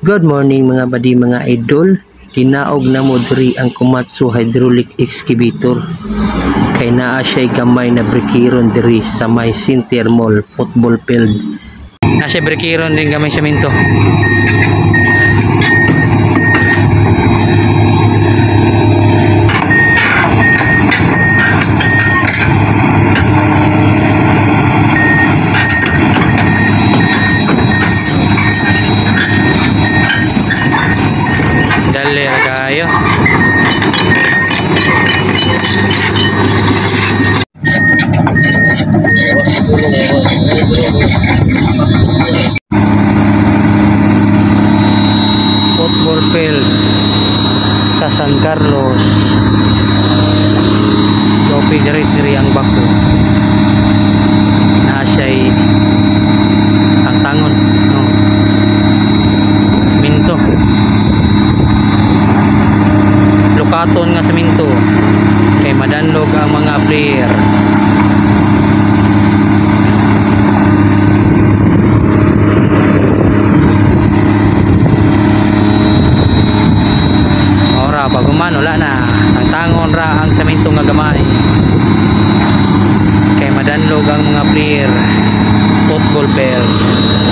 Good morning mga badi mga idol. Tinaog na mo diri ang Komatsu hydraulic excavator. Kay naa siya gamay na brekiron diri sa may Center Mall football field. Na siya brekiron din gamay sa minto. Dali na kayo. Football field sa San Carlos. Kopi diri ang bako. Na siya'y ang tangon. No. Minto. Lukaton nga sa minto kay madanlog ang mga player. Ora paguman wala na ang tangon ra ang sa minto nga gamay kay madanlog ang mga player football field.